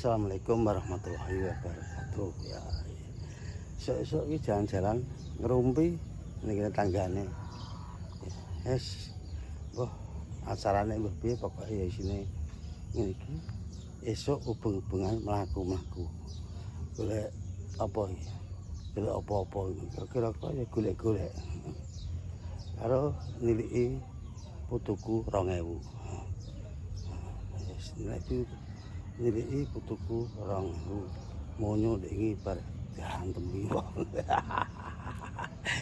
Assalamualaikum warahmatullahi wabarakatuh. Ya, esok iki jalan-jalan ngerumpi ning kene tanggane. Yes. Wah, acarane mbah piye pokoke ya isine ngene iki. Esok ubeng-ubengan mlaku-mlaku. Golek apa iki? Golek apa-apa iki. Kira-kira ya golek-golek. Karo niliki putuku 2000. Yes, niliki putuku 2000. Monyo ndek iki bar diantem iki.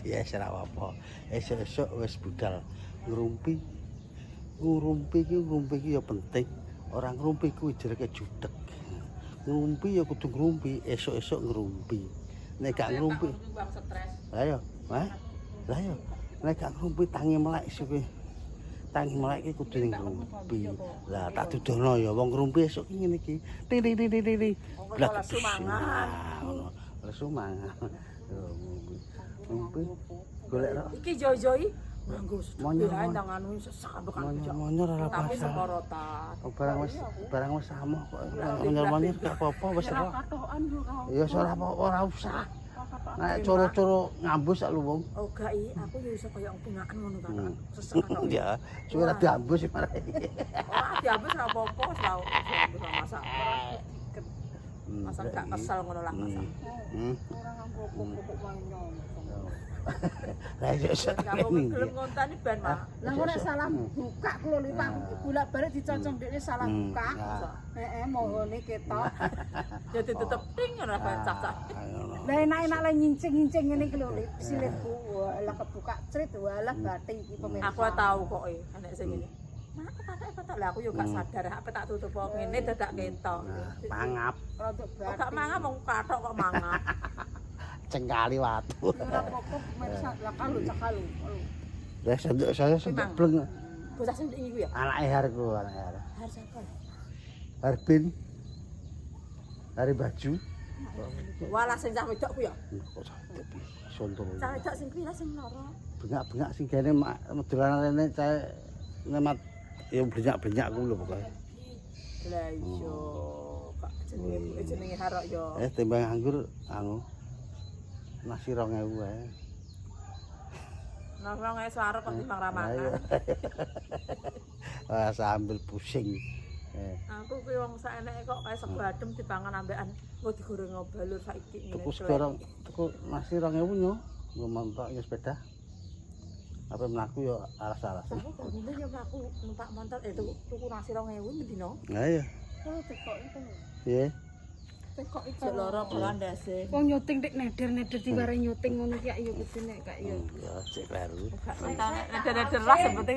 Ya ora apa. Esuk-esuk wis budal ngrumpi. Ngrumpi iki ya penting. Ora ngrumpi kuwi jenenge jutek. Ngrumpi ya kudu ngrumpi, esuk-esuk ngrumpi. Nek gak ngrumpi, lah ya, lah ya. Nek gak ngrumpi tangi melek suwe. Tangi melek iki kudu ngrumpi. Lah tak dudono ya wong ngrumpi esuk iki ngene iki. Ting ting ting ting ting. Blak sumangan. Lesu mangan. Ngrumpi. Golek iki joi-joi nganggo monyor ndang anu sesak bekan monyor ora tapi pasal. seporotan. Barang wis sama kok. Monyor gak apa-apa wis ora. Katokan yo kau. Ya ora usah. Nek coro-coro ngambus sak luwung. Oh gak aku yo iso koyo bungakan ngono kan. Sesek kok. Ya, suwe ora diambus malah. Ora diambus ora apa-apa, selalu masak. Masak gak kesel ngono lah masak. Ora nganggo pupuk mainnya. Lah iso Kamu gelem ngontani ben mah. Lah ora salah buka kula liwat bolak-balik dicocong dekne salah buka. Heeh, mohone ketok. Ya ditutup ting ngono kan cak-cak. Lah enak-enak le nyincing-nyincing ngene iki lho, silitku. Walah kebuka crit, walah bating iki pemirsa. Aku tahu kok enek sing ngene. Mak ketok lah aku yo gak sadar apa tak tutup kok ngene dadak ketok. Pangap. Rodok Kok bating. gak mangap wong kathok kok mangap. Cengkali watu. Ora apa-apa pemirsa, lah kalu. Lah saya sedek bleng. Bocah sing iki ya. Anake Harku, anake Har. Harus apa? Harbin. Hari baju. Walah sing cah wedok ku ya. Kok sadep sontor. Cah wedok sing pira sing loro? Bengak-bengak sing kene medolan rene saya nemat ya blenyak-blenyak ku lho pokoke. Lah iya. Kak jenenge harok yo. Timbang anggur anu nasi 2000 wae. Nang sarep kok timbang ramangan. Wah, sambil pusing. Aku kuwi wong saeneke kok kaya sego adem dipangan ambekan engko digoreng balur saiki ngene. Tuku sekarang tuku nasi 2000 nyo. Nggo montok ya sepeda. Apa mlaku ya alas-alasan. Aku kok ngene yo aku numpak motor tuku nasi 2000 mendino. Lah iya. Oh, tekok itu. Piye? Tekok itu. Cek loro polandase. Wong nyuting dik neder-neder diware nyuting ngono ki ya kudune kak ya. Ya cek kleru. Neder-neder lah sing penting.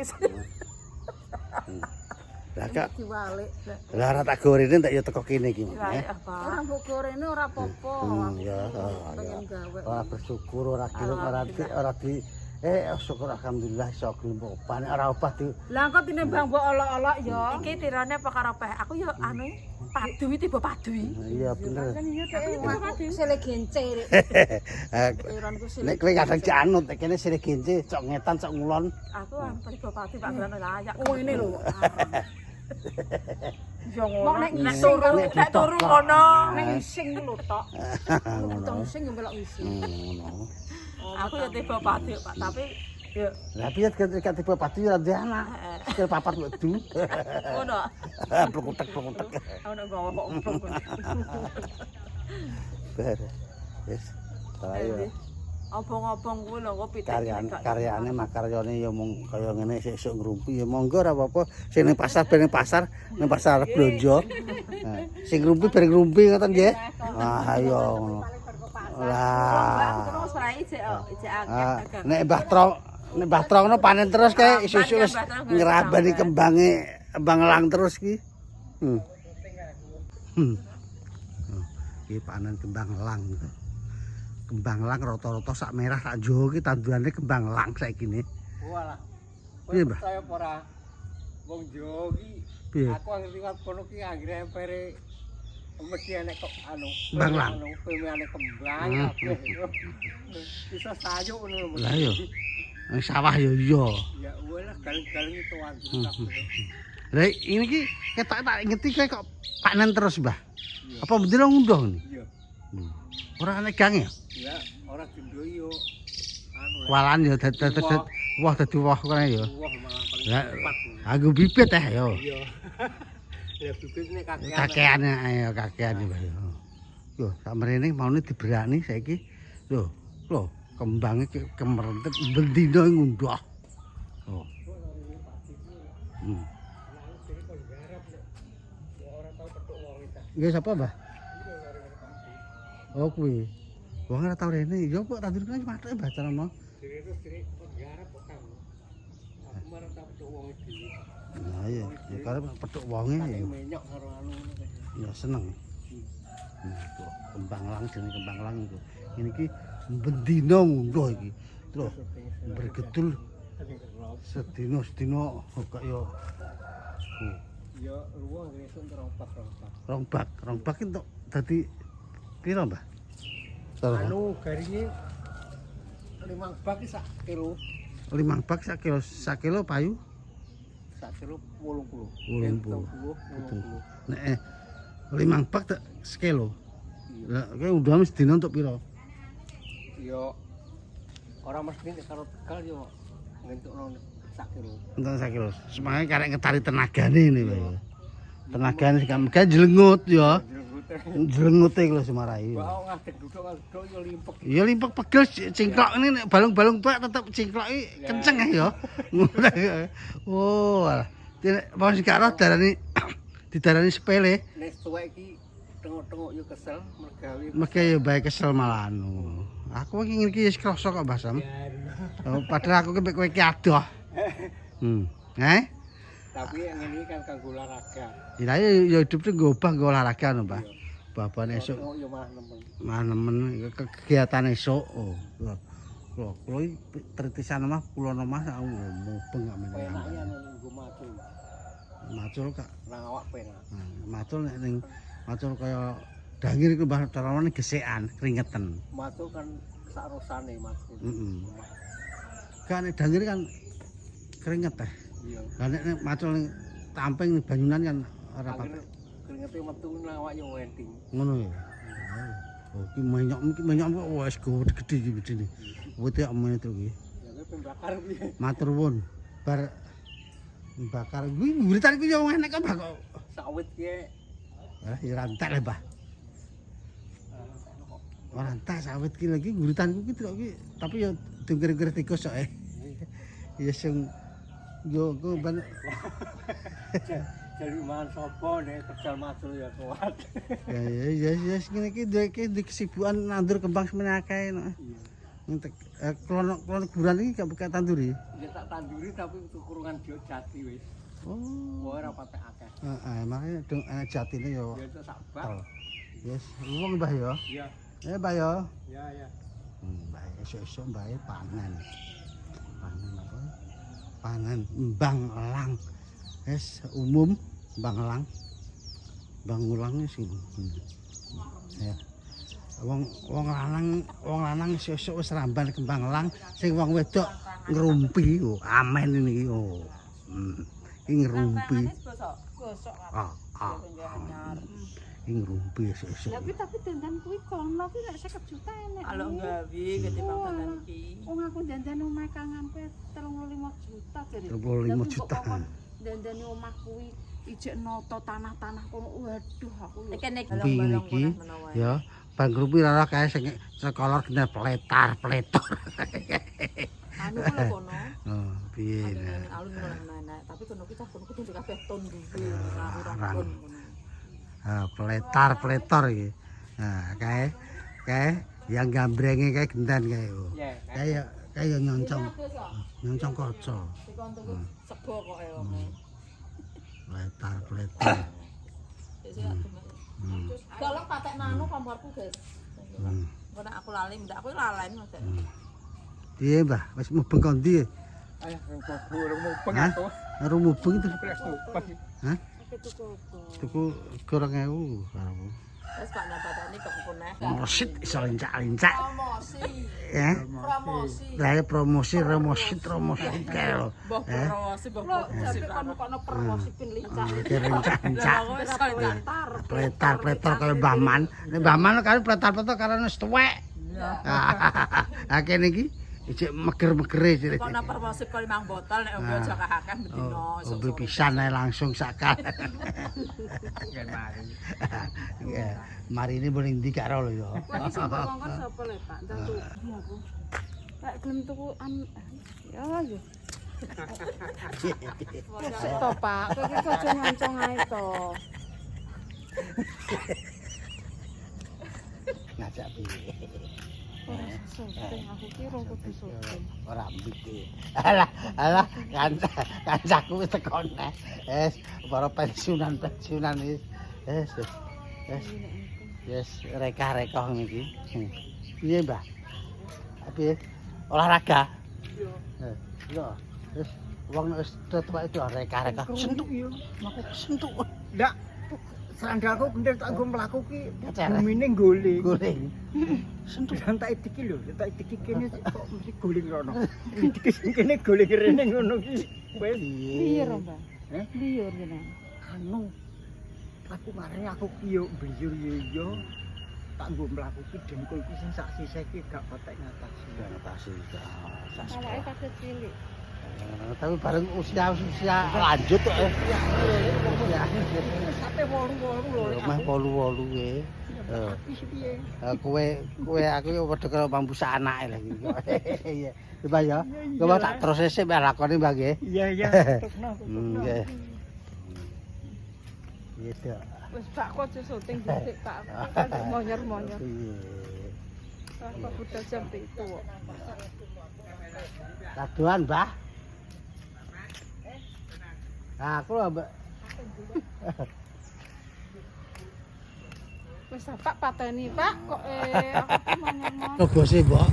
Lah kak, Diwalik. lah ora tak gorene tak ya teko kene iki. Ora mbok gorene ora apa-apa. Ya, Pengen gawe. ora bersyukur ora gelem ora di syukur alhamdulillah iso gelem opan ora opah di. Lah kok tinimbang mbok olok-olok ya. Iki tirane apa karo peh? Aku yo anu padui tiba padui. Iya bener. Sele gence. Nek kowe kadang cek anut kene sire gence cok ngetan cok ngulon. Aku ampun bupati Pak Grano layak. Oh ini lho. Yo ngono. Nek Nek ngising turu ngono. Nek ising lho tok. Tong ising yo melok ising. Ngono. Aku ya tiba pati Pak, tapi yo Lah piye ketika tipe pati ora ndek anak. Sikil papat wedu. ngono. Plekutek-plekutek. Ono gawa kok emplung. Ber. Wis. Ayo. Obong-obong kuwi lho kok pitik. Karyane makaryane ya mung kaya ngene sesuk ngrumpi ya monggo ora apa-apa. Sing ning pasar ben ning pasar blonjo. Sing ngrumpi bareng ngrumpi ngoten nggih. Ah ayo ngono. Lah. Nek Mbah Trong panen terus kae isu-isu wis ngrabani kembang elang terus ki. Iki panen kembang elang. Kembang elang rata-rata sak merah sak Jawa ki tandurane kembang elang saiki ne. Walah. Piye, Mbah? Saya ora wong Jawa ki. Piye? Aku anggere liwat kono ki anggere empere mesti enek kok anu. Kembang elang. Anu pemene kembang kabeh. Bisa sayuk ngono lho. Lah iya. Nang sawah ya iya. Ya walah galeng-galeng itu anggere kabeh. Lah ini ki ketok tak ngerti kowe kok panen terus, Mbah. Iya. Apa bener ngunduh ini? Iya. Ora ana gang ya? Ya, ora gendho yo. Anu. Walan ya wah dadi wah kene ya. Wah malah paling Ya, cepat. aku bibit yo. Iya. Ya bibit nek kakean. Kakeane ayo kakeane bae. Yo, sak mrene maune diberani saiki. Lho, kembange kemerentet bendina ngunduh. Oh. Nggih sapa, Mbah? Oh kuwi. Wong ora tau rene. Ya kok tandur kene mathek Mbah Carana. Nah iya, ya karep petuk wonge ya. Menyok karo anu. Ya seneng. Tuh, kembang lang jenenge kembang lang iku. Ini iki bendina ngunduh iki. Terus bergedul sedina kaya Ya ruwah ngesuk rompak. Rombak entuk dadi pira, Mbah? Anu garine 5 bak sak kilo. 5 bak sak kilo payu. Sak kilo 80. 80. Nek 5 bak tak sekilo. Lah kowe undang sedina untuk pira? Ya ora mesti nek karo Tegal yo ngentukno sak kilo. Entuk sak kilo. Semane karek ngetari tenagane ini wae. Tenagane sing kan jlengut ya. Jlengute iku lho semarai. Wah ngadeg duduk yo limpek. Ya limpek pegel cingklok ini nek balung-balung tuwek tetep cingkloki kenceng ya. Oh, alah. Wong sing karo didarani sepele. Nek tuwek iki tengok-tengok yo kesel mergawe. Mengke ya bae kesel malah anu. Aku iki ngene iki wis krasa kok Mbah Sam. Oh, padahal aku kowe iki adoh. Tapi yang ini kan kanggo olahraga. Ya ya hidup iki nggo obah nggo olahraga lho, Mbah. Baban esuk. Oh yo malah nemen. Mah nemen kegiatan esuk. Oh. Kulo iki tritisan omah kula omah sak mubeng gak meneng. Enaknya nunggu macul. Macul kak. Nang awak penak. Macul nek ning macul kaya dangir iku Mbah Tarawane gesekan, keringetan. Macul kan sak rosane macul. Heeh. Kan nek dangir kan keringet teh. Iya. Lah nek macul ning tamping ning banyunan kan ora patek. Keringete metu nang awak yo wenting. Ngono ya. Oh, iki menyok kok wis gede iki gedene. Wite amene terus iki. Ya kowe pembakar piye? Matur nuwun. Bar bakar kuwi uritan ku yo enek kok, Mbah kok. Sawit ki. Ya rantek le, Mbah. Ora entek sawit ki lagi uritanku ki terus ki tapi yo dengger-dengger tikus kok. Ya sing yo ku ben Jadi mangan sapa nek kerja macul ya kuat. ya ngene iki duwe kesibukan nandur kembang semene akeh no. Klono kuburan iki gak buka tanduri. Ya tak tanduri tapi kurungan jati wis. Oh. Ora patek akeh. Heeh, makane dong ana jatine yo. Ya sak bak. Yes, wong Mbah ya. Iya. Mbah ya. Ya. Mbah esuk-esuk mbah panen. Panen apa? Panen mbang elang. Wis umum mbang elang. Mbang ulang sing. Ya. Wong lanang esuk-esuk wis ramban kembang elang, sing wong wedok ngrumpi. Oh, amen ini oh. Iki ngrumpi. Gosok Iki ngrumpi esuk-esuk. Tapi dandan kuwi kono ki nek 50 juta enek. Kalau gawe ketimbang dandan iki. Wong aku dandan omah kanganpe 35 juta jadi. 35 juta. Dandane omah kuwi ijek noto tanah-tanah kono. Waduh aku lho. Iki nek balong-balong iki ya bang grupi ora kae sing sekolor kena pletar-pletor. Anu kok kono. Oh, piye. Alun ngono tapi kono kita kono kudu kabeh ton dhewe ora ton kono. Pletar-pletor iki. Nah, kae yang gambrenge kae gendan kae. Kae nyoncong kaca. Sego kok ya. Pletar-pletor. Kalau patek nano komporku, guys. Kok aku lali, ndak aku lalen Mas. Piye, Mbah? Wis mubeng kondi? Ayo, mubeng aku. Karo mubeng itu. Tupas. Hah? Tuku 2.000 karo. Wis Pak Nabatani kok puneh. Promosi iso lincak-lincak. Promosi. Ya. Promosi. Lah ya promosi kae lho. Mbah promosi, mbah Lho, promosi. tapi kono promosi pin lincah. Iki lincak-lincak. Lah wis lincah. Pletar-pletar kaya Mbah Man. Nek Mbah Man kan pletar-pletar karena wis tuwek. Ah kene iki ijek meger-megere cilik. Kok nang promosi kok 5 botol nek ombe aja kakek bendino. Ombe pisan ae langsung sakal. Nggak mari. Mari ini boleh ndi karo lho ya. Lagi sing kongkon sapa le, Pak? Entah tuh. Iya, Bu. Lek gelem tuku ya yo. Wis to, Pak. Kowe iki aja ngancong ae to. Ngajak piye? Ora syuting, aku ki ora kudu syuting. Ora mbiki. Alah kancaku wis teko neh. Wis para pensiunan wis. Wis reka-reka ngene iki. Piye, Mbah? Piye? Olahraga? Iya. Iya. Wis wong wis tuwek itu reka-reka. Sentuk yo. Sentuk. Ndak sandalku bener tak nggo mlaku ki Kecere. bumine guling. Guling. Sentuh tak iki lho, tak iki kene kok mesti guling rono. Iki sing kene guling rene ngono ki. Wis Liur, Mbak. Eh? Liur jenengan. anu aku marane aku ki yo mbliyur yo tak nggo mlaku ki dengkul ki sing sak sisih ki gak patek ngatasi. Ngatasi Awake kasih cilik. tapi bareng usia lanjut kok Sampai 8 lho. mah 8 ya. Wis piye? Kowe aku yo padha karo pambusa anake lagi. Iya. Coba ya. Coba tak terus sik mbak lakone Mbak nggih. Iya. Tukno. Nggih. Gitu. Wis Pak kok aja syuting dhisik, Pak. Kan monyor-monyor. Iya. Kok budal jam 7 kok. Kadoan, Mbah. Aku lho, Mbak. Wis Pak pateni, Pak. Kok aku monyor-monyor. Coba sih, Mbak.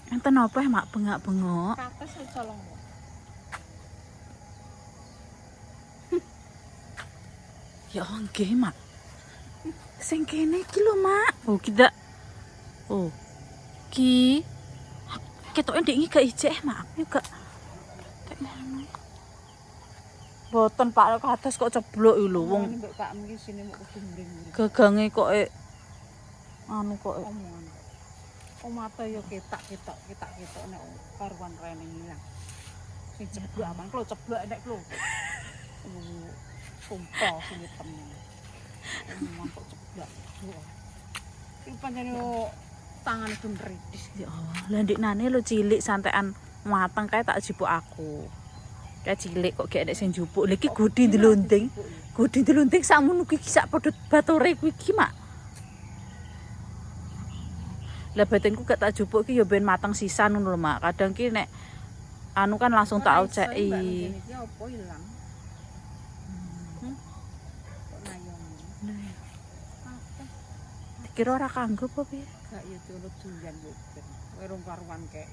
Enten apa mak bengak-bengok? Kates wis colong. Ya nggih, Mak. Sing kene iki lho, Mak. Oh, kita. Oh. Ki. Ketoke ndek iki gak ijek, Mak. Aku gak tek ngono. Boten Pak kados kok ceblok iki lho wong Mbak Pak mriki sini mok kudu mring-mring. gagange kok anu kok Omongan. Omate yo ketak-ketok nek karuan rene ilang. Sing ceblok aman klo ceblok nek klo. Sumpah sing temen. Omong kok ceblok. Iki pancene tangan itu meritis. ya Allah. Lah ndek nane lho cilik santekan mateng kae tak jupuk aku. Kayak cilik kok gak enek sing jupuk. Lha iki gudi ndelunting. Gudi ndelunting sakmono iki sak padha batore kuwi iki, Mak. Lah batinku gak tak jupuk ki ya ben mateng sisan ngono lho, Mak. Kadang ki nek anu kan langsung tak oceki. Iki opo ilang? Kok nayong. Dikira ora kanggo apa piye? Gak ya tuluk duyan mungkin. Kowe rong karuan kek.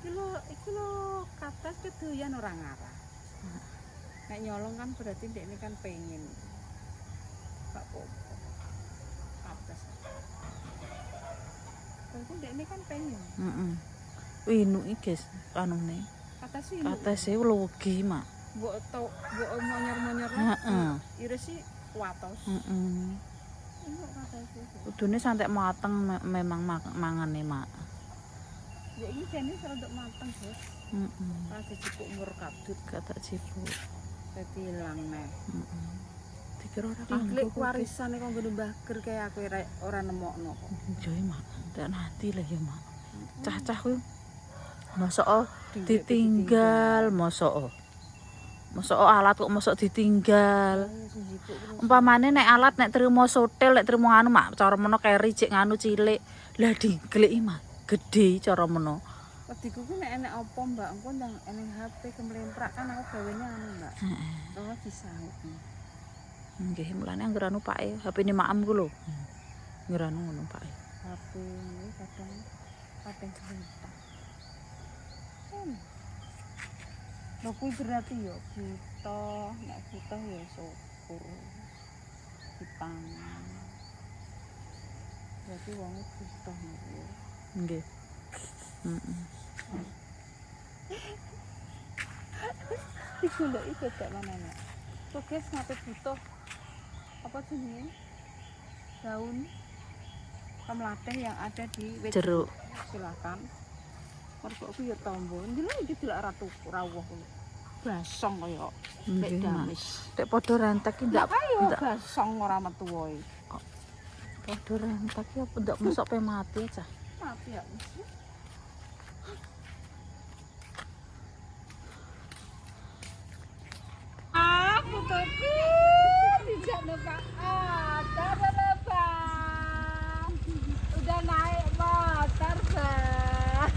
Iki lho kates kedoyan ora ngarah. Nek nyolong kan berarti ndekne kan pengen. Gak apa-apa. Kates. Tapi ndekne kan pengen. Heeh. Winu iki guys, anune. Kates iki. Katese legi, Mak. Mbok monyor-monyor. Heeh. Irisi kuatos. Heeh. Ini kates iki. Kudune santek mateng memang mangane, Mak. Ya iki jane serondok mateng, Bos. Heeh. Pas dicipuk umur kadut Gak tak cipuk. dadi ilang neh. Heeh. Dikira ora Diklik kanggo. warisane kok nggo Mbah Ger kaya aku ora nemokno kok. Joy, Mak. Ndak nanti lah ya, Mak. Cah-cah kuwi mosok ditinggal, mosok. Mosok alat kok mosok ditinggal. Umpamane nek alat nek trimo sotel, nek trimo anu Mak, cara meno keri cek nganu cilik. Lah digleki, Mak. Gedhe cara meno. Wediku ku nek enek apa, Mbak, engko ndang enek HP kemlemprak kan aku gawene anu, Mbak. Heeh. Oh, disaut. Nggih, mulane anggere anu pake HP-ne maem ku lho. Anggere anu ngono pake. HP ini kadang kadang cerita. Lho kuwi berarti ya buta, nek buta ya syukur. Dipangan. Berarti wonge buta niku. Nggih. Heeh. Digoleki dadak mana nek. Kok guys ngape butuh apa jenenge? Daun kemelatih yang ada di wit Jeruk. silakan. Mergo aku ya tombo. Njelo iki delok ratu rawuh kuwi. Basong kaya mek Nggih, Mak. damis. Dek padha rentek ki ndak Ayo ndak basong ora metu wae. padha rentek ki apa ndak mosok pe mati aja. Mati ya. Aku tapi tidak lupa ada lepas. Udah naik motor, Bang.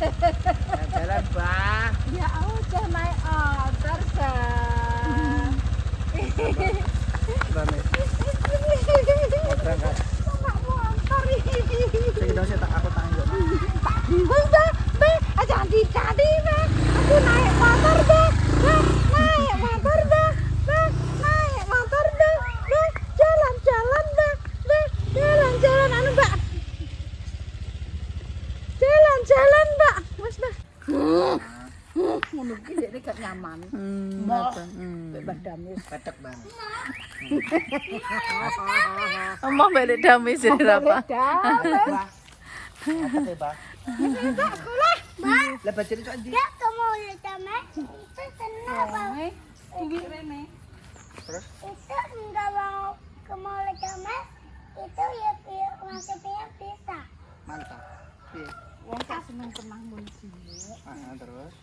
Jalan, Bah. Ya udah naik motor, Bang. Bame. Berangkat. Nggak motor ini. Sing dong tak aku tanggung. Tak bingung, Bang. Bang, jangan dicari, Bang. Aku naik motor, Bang. Bang, naik motor, Bang. Bang, naik motor, Bang. Bang, jalan-jalan, Bang. Bang, jalan-jalan anu, Mbak. Jalan-jalan, Mbak. Wes, Mbak. Ngono iki dekne gak nyaman. Ngoten. Mbak Damis. Petek banget. Omah balik damai sih apa? Damis. Bah. Apa ya, Bah? Lah bajane kok ndi? Ya, kamu lihat sama itu kenapa? Duit rene. Terus Itu enggak mau kamu lihat sama itu ya maksudnya bisa. mantap. Piye? Wong tak seneng tenang mun sini. Terus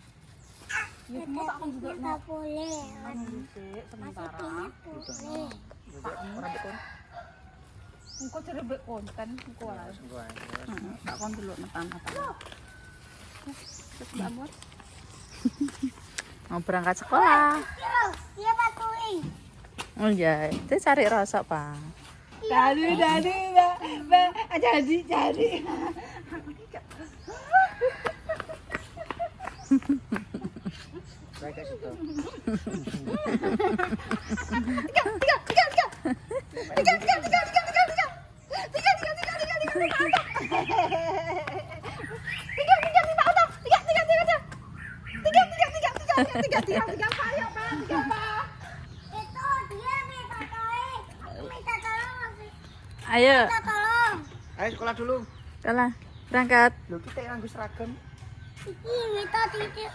Ya semua tak kon juga Enggak boleh. dhisik sementara. Boleh. rambut kon. Engko jare mbek konten engko wae. Gua. Tak kon delok netan-netan. Terus Mbak Mut. Mau berangkat sekolah. Dia patuhin. Oh iya, itu cari rosok, Pak. Jadi, Mbak. Jadi. Baik situ. Itu dia minta tolong. Aku minta tolong. Ayo, Minta tolong. Ayo sekolah dulu. sekolah. Berangkat. Lho kita yang nganggo seragam. Iki minta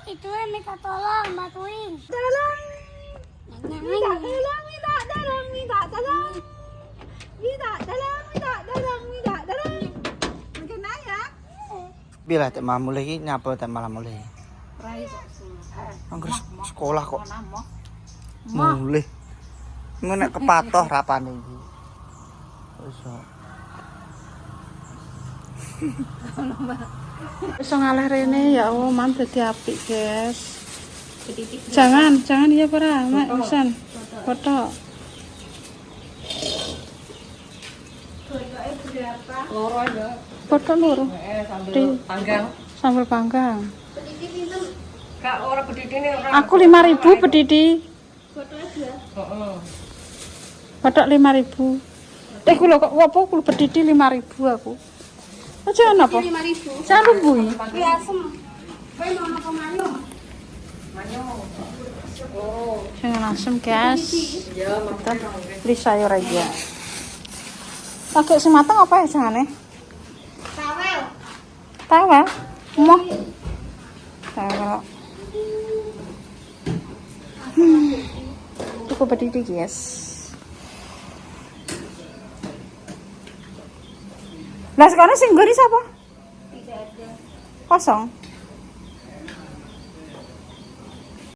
itu minta tolong, bantuin. Tolong. Minta tolong, minta tolong, minta tolong. Minta tolong, minta tolong, minta tolong. Mungkin ya. Bila tak mau mulai iki nyapa tak malah mulai. Rai kok. Angger sekolah kok Ana moh. mulai. Ngono nek kepatoh rapane iki. Wis. Wis ngalih rene ya Allah, man dadi apik, guys. Jangan iya para, Mak, pesan. Foto. Loro ya. Foto loro. Sambil panggang. Sambil panggang. Kak ora bedhitine ora. Aku 5.000 pedidi. Foto 5.000. Kulo kok apa kulo pedidi 5.000 aku. Aja napa? 5.000. Jangan lumbui. Ya, sem. Kowe mau apa manyo? Jangan asem, guys. Iya, beli sayur aja. Pakai si matang apa ya jangan Tawel. Tawel? Mau? Tawel. Cukup berdiri, guys. Lah sekarang sing gori siapa? Kosong.